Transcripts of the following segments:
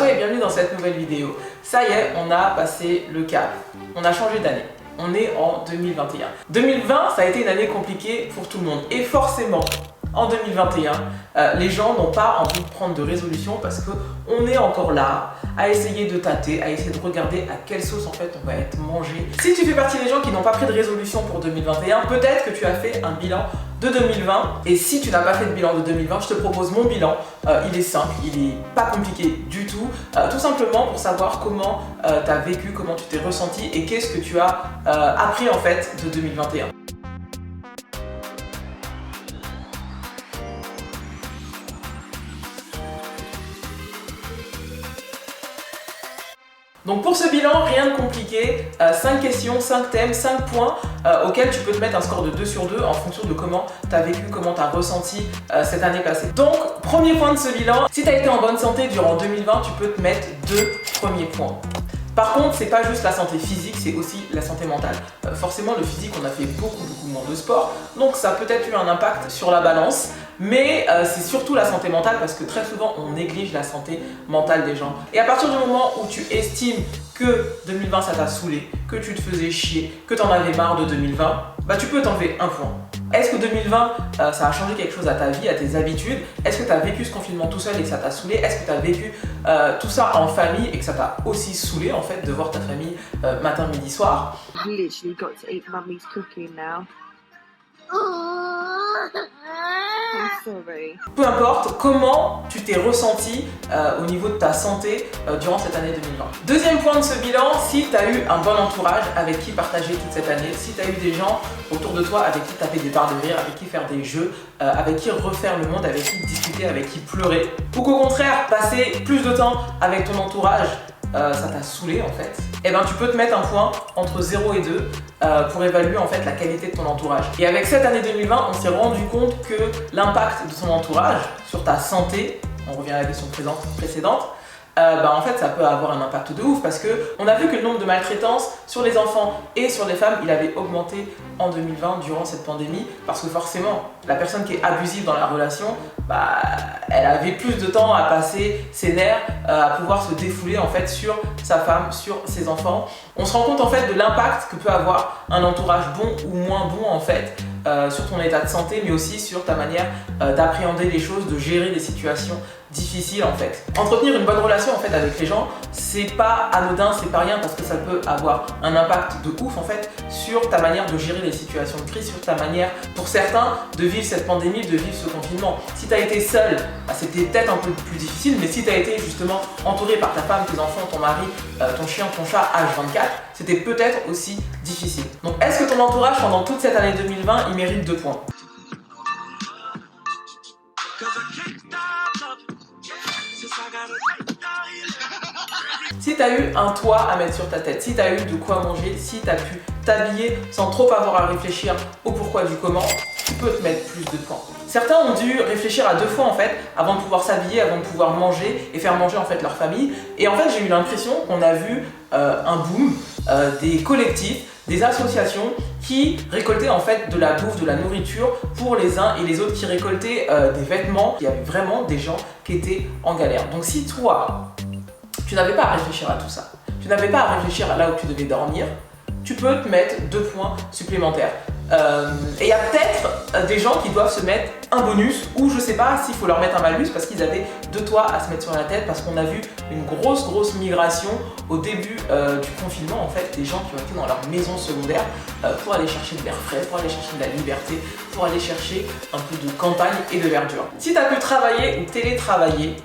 toi et bienvenue dans cette nouvelle vidéo. Ça y est, on a passé le cap, on a changé d'année. On est en 2021. 2020, ça a été une année compliquée pour tout le monde. Et forcément, en 2021, les gens n'ont pas envie de prendre de résolution parce qu'on est encore là à essayer de tâter, à essayer de regarder à quelle sauce en fait on va être mangé. Si tu fais partie des gens qui n'ont pas pris de résolution pour 2021, peut-être que tu as fait un bilan de 2020. Et si tu n'as pas fait de bilan de 2020, je te propose mon bilan. Il est simple, il est pas compliqué du tout. Tout simplement pour savoir comment tu as vécu, comment tu t'es ressenti et qu'est-ce que tu as appris en fait de 2021. Donc pour ce bilan, rien de compliqué, 5 questions, 5 thèmes, 5 points auxquels tu peux te mettre un score de 2 sur 2 en fonction de comment tu as vécu, comment tu as ressenti cette année passée. Donc, premier point de ce bilan, si tu as été en bonne santé durant 2020, tu peux te mettre 2 premiers points. Par contre, c'est pas juste la santé physique, c'est aussi la santé mentale. Forcément, le physique, on a fait beaucoup moins de sport, donc ça a peut-être eu un impact sur la balance, mais c'est surtout la santé mentale parce que très souvent, on néglige la santé mentale des gens. Et à partir du moment où tu estimes que 2020, ça t'a saoulé, que tu te faisais chier, que tu en avais marre de 2020, bah tu peux t'enlever un point. Est-ce que 2020, ça a changé quelque chose à ta vie, à tes habitudes? Est-ce que tu as vécu ce confinement tout seul et que ça t'a saoulé? Est-ce que tu as vécu tout ça en famille et que ça t'a aussi saoulé en fait de voir ta famille matin, midi, soir? I've literally got to eat mummy's cooking now. I'm sorry. Peu importe comment tu t'es ressenti au niveau de ta santé durant cette année 2020. Deuxième point de ce bilan, si tu as eu un bon entourage avec qui partager toute cette année, si tu as eu des gens autour de toi avec qui taper des barres de rire, avec qui faire des jeux, avec qui refaire le monde, avec qui discuter, avec qui pleurer, ou qu'au contraire, passer plus de temps avec ton entourage, ça t'a saoulé en fait, et ben tu peux te mettre un point entre 0 et 2 pour évaluer en fait la qualité de ton entourage. Et avec cette année 2020, on s'est rendu compte que l'impact de ton entourage sur ta santé, on revient à la question précédente, en fait ça peut avoir un impact de ouf parce que on a vu que le nombre de maltraitances sur les enfants et sur les femmes, il avait augmenté en 2020 durant cette pandémie parce que forcément la personne qui est abusive dans la relation, elle avait plus de temps à passer ses nerfs, à pouvoir se défouler en fait sur sa femme, sur ses enfants. On se rend compte en fait de l'impact que peut avoir un entourage bon ou moins bon en fait sur ton état de santé, mais aussi sur ta manière d'appréhender les choses, de gérer des situations difficiles en fait. Entretenir une bonne relation en fait avec les gens, c'est pas anodin, c'est pas rien parce que ça peut avoir un impact de ouf en fait sur ta manière de gérer les situations de crise, sur ta manière pour certains de vivre cette pandémie, de vivre ce confinement. Si tu as été seul, c'était peut-être un peu plus difficile, mais si tu as été justement entouré par ta femme, tes enfants, ton mari, ton chien, ton chat H24, c'était peut-être aussi difficile. Donc est-ce que ton entourage pendant toute cette année 2020, il mérite 2 points? Si tu as eu un toit à mettre sur ta tête, si tu as eu de quoi manger, si tu as pu t'habiller sans trop avoir à réfléchir au pourquoi du comment, tu peux te mettre plus de points. Certains ont dû réfléchir à 2 fois en fait avant de pouvoir s'habiller, avant de pouvoir manger et faire manger en fait leur famille. Et en fait j'ai eu l'impression qu'on a vu un boom des collectifs, des associations qui récoltaient en fait de la bouffe, de la nourriture pour les uns et les autres, qui récoltaient des vêtements. Il y avait vraiment des gens qui étaient en galère. Donc si toi, tu n'avais pas à réfléchir à tout ça, tu n'avais pas à réfléchir à là où tu devais dormir, tu peux te mettre 2 points supplémentaires. Et il y a peut-être des gens qui doivent se mettre un bonus, ou je sais pas s'il faut leur mettre un malus parce qu'ils avaient 2 toits à se mettre sur la tête, parce qu'on a vu une grosse migration au début du confinement en fait, des gens qui ont été dans leur maison secondaire pour aller chercher de l'air frais, pour aller chercher de la liberté, pour aller chercher un peu de campagne et de verdure. Si tu as pu travailler ou télétravailler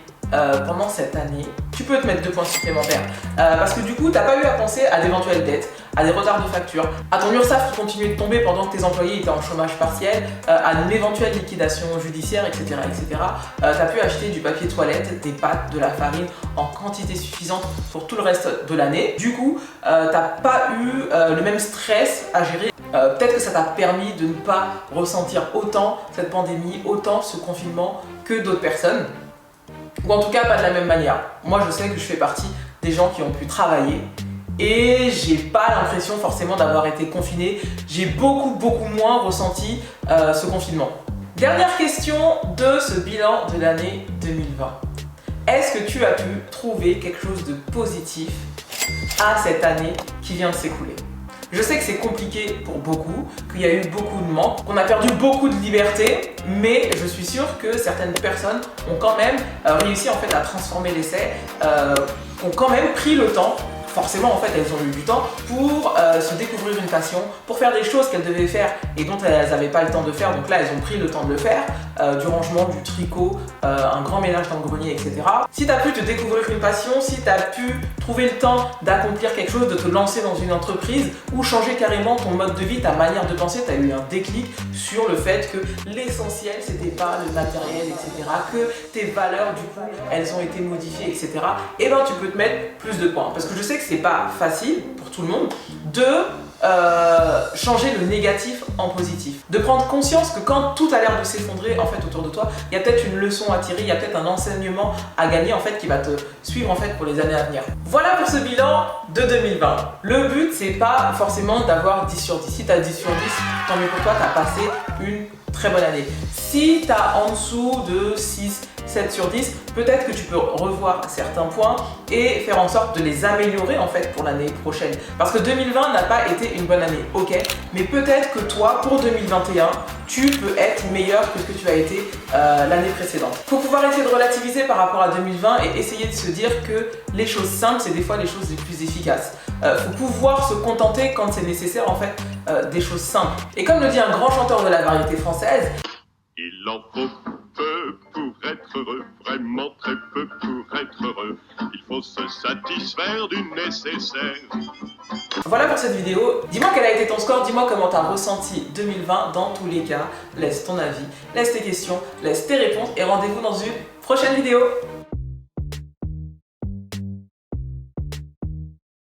pendant cette année, tu peux te mettre 2 points supplémentaires parce que du coup tu n'as pas eu à penser à d'éventuelles dettes, à des retards de facture, à ton URSSAF qui continuait de tomber pendant que tes employés étaient en chômage partiel, à une éventuelle liquidation judiciaire, etc. Tu as pu acheter du papier toilette, des pâtes, de la farine en quantité suffisante pour tout le reste de l'année. Du coup, tu n'as pas eu le même stress à gérer. Peut-être que ça t'a permis de ne pas ressentir autant cette pandémie, autant ce confinement que d'autres personnes. Ou en tout cas pas de la même manière. Moi je sais que je fais partie des gens qui ont pu travailler et j'ai pas l'impression forcément d'avoir été confiné. J'ai beaucoup moins ressenti ce confinement. Dernière question de ce bilan de l'année 2020. Est-ce que tu as pu trouver quelque chose de positif à cette année qui vient de s'écouler? Je sais que c'est compliqué pour beaucoup, qu'il y a eu beaucoup de manques, qu'on a perdu beaucoup de liberté, mais je suis sûre que certaines personnes ont quand même réussi en fait à transformer l'essai, ont quand même pris le temps. Forcément, en fait, elles ont eu du temps pour se découvrir une passion, pour faire des choses qu'elles devaient faire et dont elles n'avaient pas le temps de faire. Donc là, elles ont pris le temps de le faire, du rangement, du tricot, un grand ménage dans le grenier, etc. Si tu as pu te découvrir une passion, si tu as pu trouver le temps d'accomplir quelque chose, de te lancer dans une entreprise ou changer carrément ton mode de vie, ta manière de penser, tu as eu un déclic sur le fait que l'essentiel, c'était pas le matériel, etc. Que tes valeurs, du coup, elles ont été modifiées, etc. Et ben, tu peux te mettre plus de points. Parce que je sais que c'est pas facile pour tout le monde de changer le négatif en positif. De prendre conscience que quand tout a l'air de s'effondrer en fait autour de toi, il y a peut-être une leçon à tirer, il y a peut-être un enseignement à gagner en fait qui va te suivre en fait pour les années à venir. Voilà pour ce bilan de 2020. Le but c'est pas forcément d'avoir 10 sur 10. Si tu as 10 sur 10, tant mieux pour toi, tu as passé une très bonne année. Si tu as en dessous de 6, 7 sur 10, peut-être que tu peux revoir certains points et faire en sorte de les améliorer en fait pour l'année prochaine. Parce que 2020 n'a pas été une bonne année, ok, mais peut-être que toi, pour 2021, tu peux être meilleur que ce que tu as été l'année précédente. Il faut pouvoir essayer de relativiser par rapport à 2020 et essayer de se dire que les choses simples, c'est des fois les choses les plus efficaces. Faut pouvoir se contenter quand c'est nécessaire en fait des choses simples. Et comme le dit un grand chanteur de la variété française, il en faut peu pour être heureux, vraiment très peu pour être heureux. Il faut se satisfaire du nécessaire. Voilà pour cette vidéo. Dis-moi quel a été ton score, dis-moi comment tu as ressenti 2020 dans tous les cas. Laisse ton avis, laisse tes questions, laisse tes réponses et rendez-vous dans une prochaine vidéo.